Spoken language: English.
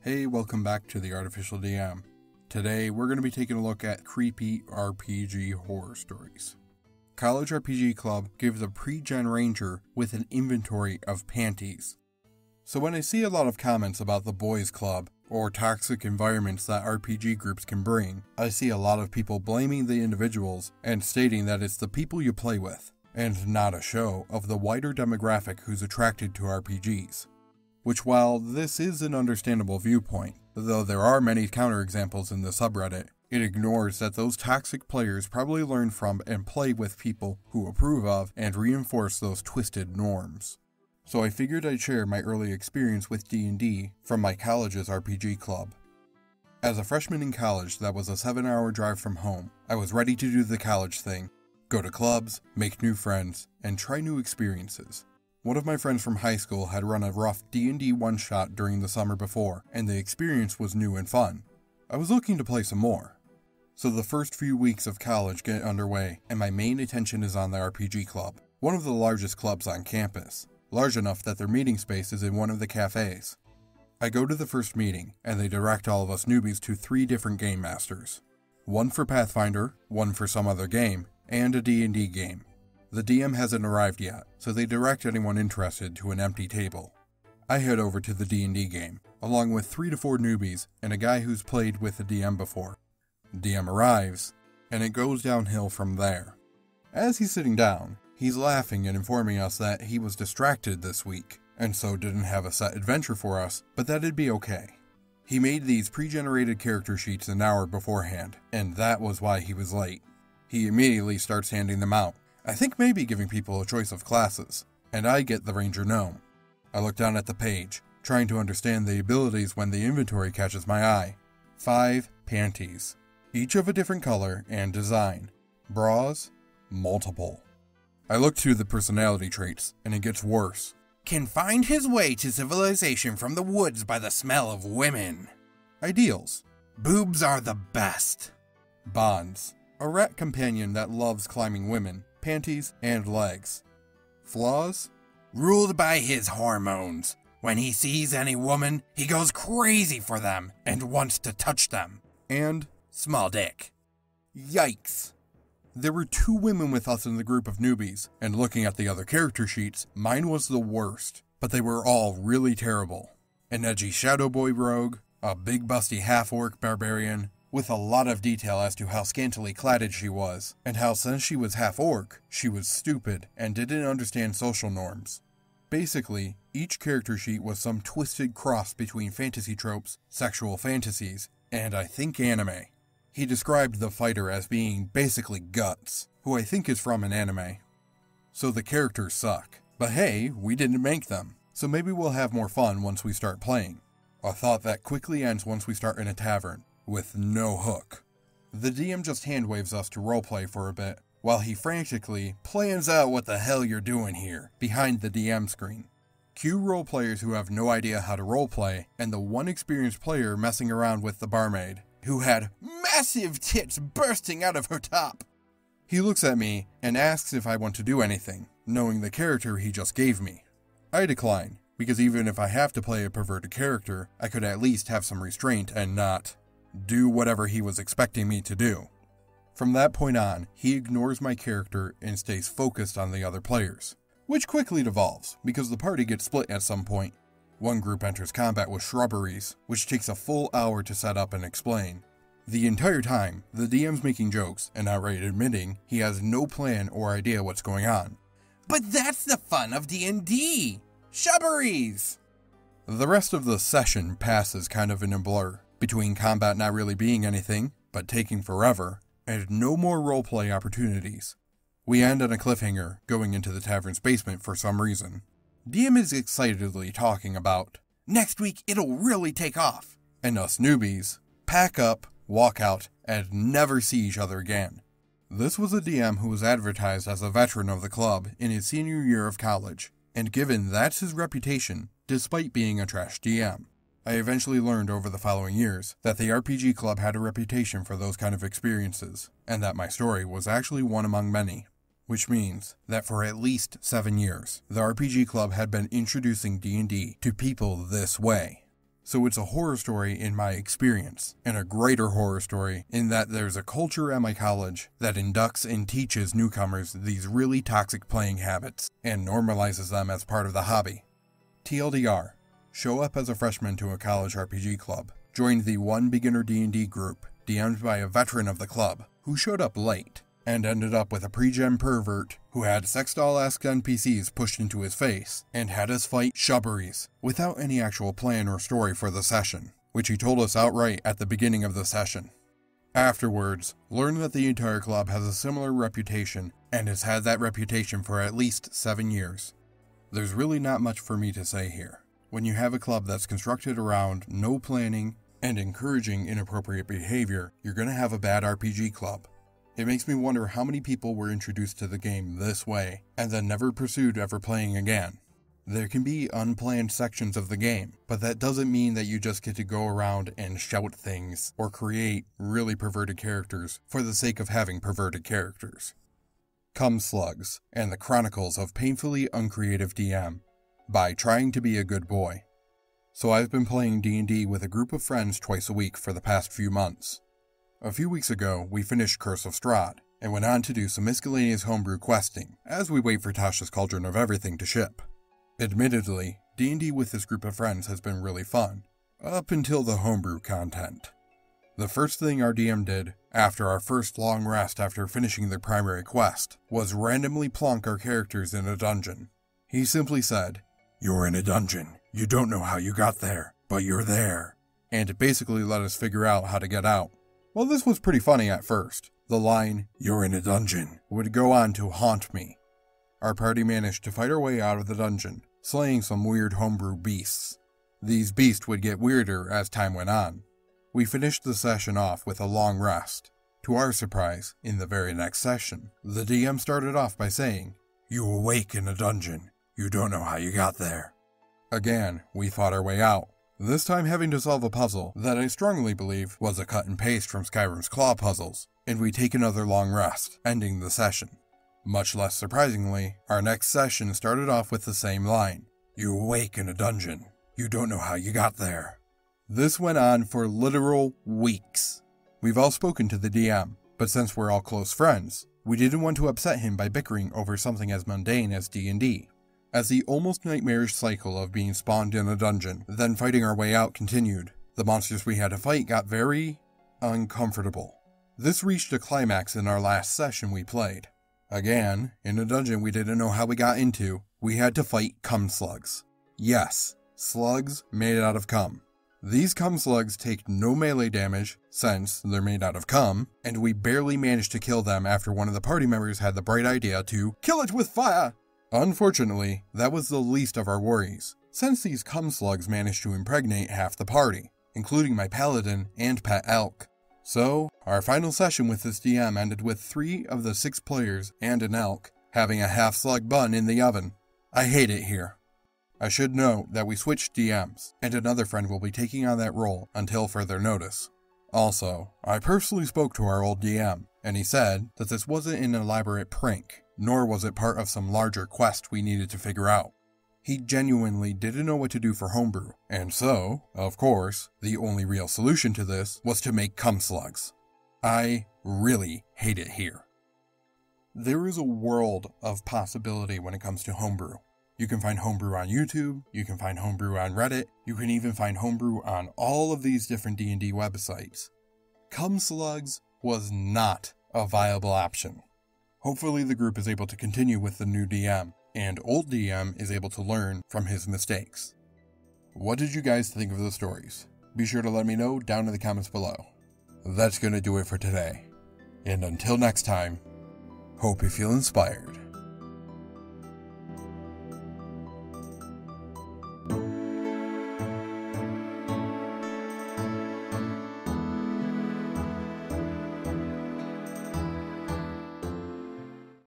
Hey, welcome back to the Artificial DM. Today, we're going to be taking a look at creepy RPG horror stories. College RPG Club gives a pre-gen ranger with an inventory of panties. So when I see a lot of comments about the boys club, or toxic environments that RPG groups can bring, I see a lot of people blaming the individuals and stating that it's the people you play with, and not a show of the wider demographic who's attracted to RPGs. Which, while this is an understandable viewpoint, though there are many counterexamples in the subreddit, it ignores that those toxic players probably learn from and play with people who approve of and reinforce those twisted norms. So I figured I'd share my early experience with D&D from my college's RPG club. As a freshman in college that was a 7-hour drive from home, I was ready to do the college thing, go to clubs, make new friends, and try new experiences. One of my friends from high school had run a rough D&D one-shot during the summer before, and the experience was new and fun. I was looking to play some more. So the first few weeks of college get underway, and my main attention is on the RPG club, one of the largest clubs on campus, large enough that their meeting space is in one of the cafes. I go to the first meeting, and they direct all of us newbies to 3 different game masters. One for Pathfinder, one for some other game, and a D&D game. The DM hasn't arrived yet, so they direct anyone interested to an empty table. I head over to the D&D game, along with 3 to 4 newbies and a guy who's played with the DM before. DM arrives, and it goes downhill from there. As he's sitting down, he's laughing and informing us that he was distracted this week, and so didn't have a set adventure for us, but that it'd be okay. He made these pre-generated character sheets an hour beforehand, and that was why he was late. He immediately starts handing them out. I think maybe giving people a choice of classes, and I get the Ranger Gnome. I look down at the page, trying to understand the abilities when the inventory catches my eye. 5 panties, each of a different color and design. Bras, multiple. I look through the personality traits, and it gets worse. Can find his way to civilization from the woods by the smell of women. Ideals. Boobs are the best. Bonds. A rat companion that loves climbing women, panties, and legs. Flaws? Ruled by his hormones. When he sees any woman, he goes crazy for them and wants to touch them. And small dick. Yikes. There were 2 women with us in the group of newbies, and looking at the other character sheets, mine was the worst, but they were all really terrible. An edgy shadow boy rogue, a big busty half-orc barbarian, with a lot of detail as to how scantily cladded she was, and how since she was half-orc, she was stupid and didn't understand social norms. Basically, each character sheet was some twisted cross between fantasy tropes, sexual fantasies, and I think anime. He described the fighter as being basically Guts, who I think is from an anime. So the characters suck. But hey, we didn't make them, so maybe we'll have more fun once we start playing. A thought that quickly ends once we start in a tavern, with no hook. The DM just handwaves us to roleplay for a bit, while he frantically plans out what the hell you're doing here, behind the DM screen. Cue roleplayers who have no idea how to roleplay, and the one experienced player messing around with the barmaid, who had massive tits bursting out of her top. He looks at me and asks if I want to do anything, knowing the character he just gave me. I decline, because even if I have to play a perverted character, I could at least have some restraint and not do whatever he was expecting me to do. From that point on, he ignores my character and stays focused on the other players, which quickly devolves, because the party gets split at some point. One group enters combat with shrubberies, which takes a full hour to set up and explain. The entire time, the DM's making jokes and outright admitting he has no plan or idea what's going on. But that's the fun of D&D! Shrubberies! The rest of the session passes kind of in a blur, between combat not really being anything, but taking forever, and no more roleplay opportunities. We end on a cliffhanger, going into the tavern's basement for some reason. DM is excitedly talking about, next week it'll really take off. And us newbies pack up, walk out, and never see each other again. This was a DM who was advertised as a veteran of the club in his senior year of college, and given that's his reputation, despite being a trash DM. I eventually learned over the following years that the RPG club had a reputation for those kind of experiences, and that my story was actually one among many. Which means that for at least 7 years, the RPG club had been introducing D&D to people this way. So it's a horror story in my experience, and a greater horror story in that there's a culture at my college that inducts and teaches newcomers these really toxic playing habits, and normalizes them as part of the hobby. TLDR, show up as a freshman to a college RPG club, joined the one beginner D&D group, DM'd by a veteran of the club, who showed up late, and ended up with a pre-gen pervert who had sex doll-esque NPCs pushed into his face, and had us fight shubberies, without any actual plan or story for the session, which he told us outright at the beginning of the session. Afterwards, learned that the entire club has a similar reputation, and has had that reputation for at least 7 years. There's really not much for me to say here. When you have a club that's constructed around no planning and encouraging inappropriate behavior, you're going to have a bad RPG club. It makes me wonder how many people were introduced to the game this way, and then never pursued ever playing again. There can be unplanned sections of the game, but that doesn't mean that you just get to go around and shout things, or create really perverted characters for the sake of having perverted characters. Come Slugs, and the Chronicles of Painfully Uncreative DM, by Trying to Be a Good Boy. So I've been playing D&D with a group of friends twice a week for the past few months. A few weeks ago, we finished Curse of Strahd, and went on to do some miscellaneous homebrew questing, as we wait for Tasha's Cauldron of Everything to ship. Admittedly, D&D with this group of friends has been really fun, up until the homebrew content. The first thing our DM did, after our first long rest after finishing the primary quest, was randomly plonk our characters in a dungeon. He simply said, "You're in a dungeon. You don't know how you got there, but you're there," and basically let us figure out how to get out. Well, this was pretty funny at first. The line, "You're in a dungeon," would go on to haunt me. Our party managed to fight our way out of the dungeon, slaying some weird homebrew beasts. These beasts would get weirder as time went on. We finished the session off with a long rest. To our surprise, in the very next session, the DM started off by saying, "You awake in a dungeon. You don't know how you got there." Again, we fought our way out, this time having to solve a puzzle that I strongly believe was a cut and paste from Skyrim's Claw puzzles, and we take another long rest, ending the session. Much less surprisingly, our next session started off with the same line, "You awake in a dungeon. You don't know how you got there." This went on for literal weeks. We've all spoken to the DM, but since we're all close friends, we didn't want to upset him by bickering over something as mundane as D&D. As the almost nightmarish cycle of being spawned in a dungeon, then fighting our way out continued, the monsters we had to fight got very uncomfortable. This reached a climax in our last session we played. Again, in a dungeon we didn't know how we got into, we had to fight cum slugs. Yes, slugs made out of cum. These cum slugs take no melee damage, since they're made out of cum, and we barely managed to kill them after one of the party members had the bright idea to kill it with fire. Unfortunately, that was the least of our worries, since these cum slugs managed to impregnate half the party, including my paladin and pet elk. So, our final session with this DM ended with 3 of the 6 players and an elk having a half-slug bun in the oven. I hate it here. I should note that we switched DMs, and another friend will be taking on that role until further notice. Also, I personally spoke to our old DM, and he said that this wasn't an elaborate prank, nor was it part of some larger quest we needed to figure out. He genuinely didn't know what to do for homebrew, and so, of course, the only real solution to this was to make cum slugs. I really hate it here. There is a world of possibility when it comes to homebrew. You can find homebrew on YouTube, you can find homebrew on Reddit, you can even find homebrew on all of these different D&D websites. Cum slugs was not a viable option. Hopefully the group is able to continue with the new DM, and old DM is able to learn from his mistakes. What did you guys think of the stories? Be sure to let me know down in the comments below. That's gonna do it for today. And until next time, hope you feel inspired.